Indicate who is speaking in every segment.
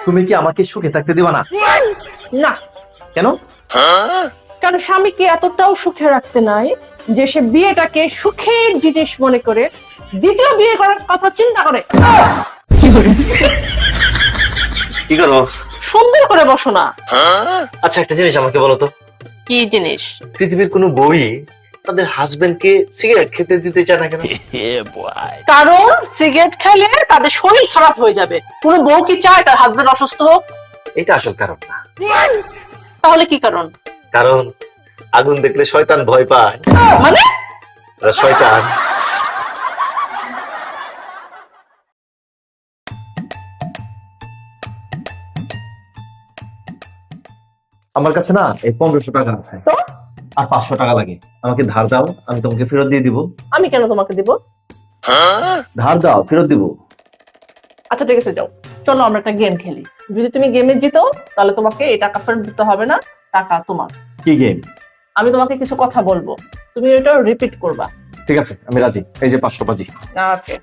Speaker 1: তুমি কি আমাকে সুখে থাকতে দিবা না?
Speaker 2: না।
Speaker 1: কেন?
Speaker 2: কারণ স্বামীকে এতটাও সুখে রাখতে নাই যে সে বিয়েটাকে সুখের জিনিস মনে করে দ্বিতীয় বিয়ে করার কথা চিন্তা করে।
Speaker 1: কি করবো?
Speaker 2: সুন্দর করে বসো না।
Speaker 1: আচ্ছা একটা জিনিস আমাকে বলো তো,
Speaker 2: কি জিনিস?
Speaker 1: পৃথিবীর কোনো বই তাদের হাজবেন্ডকে সিগারেট খেতে দিতে চায় না কেন?
Speaker 2: কারণ সিগারেট খেলে তাদের শরীর খারাপ হয়ে যাবে। কোনো বউ কি চায় তার হাজবেন্ড অসুস্থ হোক?
Speaker 1: এটা আসল কারণ না।
Speaker 2: তাহলে কি কারণ?
Speaker 1: কারণ আগুন দেখলে শয়তান ভয় পায়।
Speaker 2: মানে?
Speaker 1: ওরা শয়তান। আমার কাছে না এই 1500 টাকা আছে,
Speaker 2: তো
Speaker 1: আর 500 টাকা লাগে। আমাকে ধার দাও, আমি তোমাকে ফেরত দিয়ে দিব।
Speaker 2: আমি কেন তোমাকে দিব?
Speaker 1: ধার দাও, ফেরত দিব।
Speaker 2: আচ্ছা ঠিক আছে, যাও, চলো আমরা একটা গেম খেলি। যদি তুমি গেমে জিতো তাহলে তোমাকে এই টাকা ফেরত দিতে হবে না, টাকা তোমার।
Speaker 1: কি গেম?
Speaker 2: আমি তোমাকে কিছু কথা বলবো, তুমি এটা রিপিট করবা।
Speaker 1: ঠিক আছে, আমি রাজি। এই যে 500 বাজি।
Speaker 2: ওকে,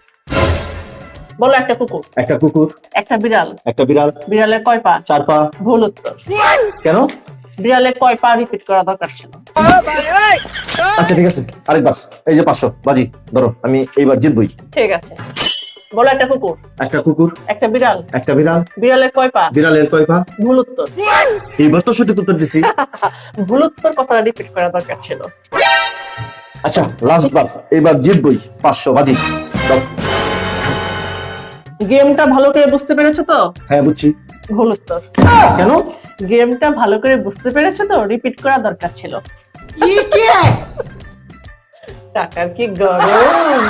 Speaker 2: বলো। একটা কুকুর,
Speaker 1: একটা কুকুর,
Speaker 2: একটা বিড়াল,
Speaker 1: একটা বিড়াল,
Speaker 2: বিড়ালের কয় পা?
Speaker 1: 4 পা।
Speaker 2: ভুল উত্তর।
Speaker 1: কেন?
Speaker 2: বিড়ালের কয় পা রিপিট করা দরকার ছিল।
Speaker 1: আচ্ছা ঠিক আছে, আরেকবার। এই যে 500 বাজি, ধরো আমি এইবার জিতবই।
Speaker 2: ঠিক আছে, বলো। একটা কুকুর,
Speaker 1: একটা কুকুর,
Speaker 2: একটা বিড়াল,
Speaker 1: একটা বিড়াল,
Speaker 2: বিড়ালের কয় পা?
Speaker 1: বিড়ালের কয় পা?
Speaker 2: ভুল উত্তর।
Speaker 1: এইবার তো সঠিক উত্তর দিছি।
Speaker 2: ভুল উত্তর কথাটা রিপিট করা দরকার ছিল।
Speaker 1: আচ্ছা লাস্ট বার, এইবার জিতবই। 500 বাজি দাও।
Speaker 2: গেমটা ভালো করে বুঝতে পেরেছো তো?
Speaker 1: হ্যাঁ বুঝছি।
Speaker 2: ভুল উত্তর।
Speaker 1: কেন?
Speaker 2: গেমটা ভালো করে বুঝতে পেরেছো তো? রিপিট করা দরকার ছিল। টাকার কি গরম।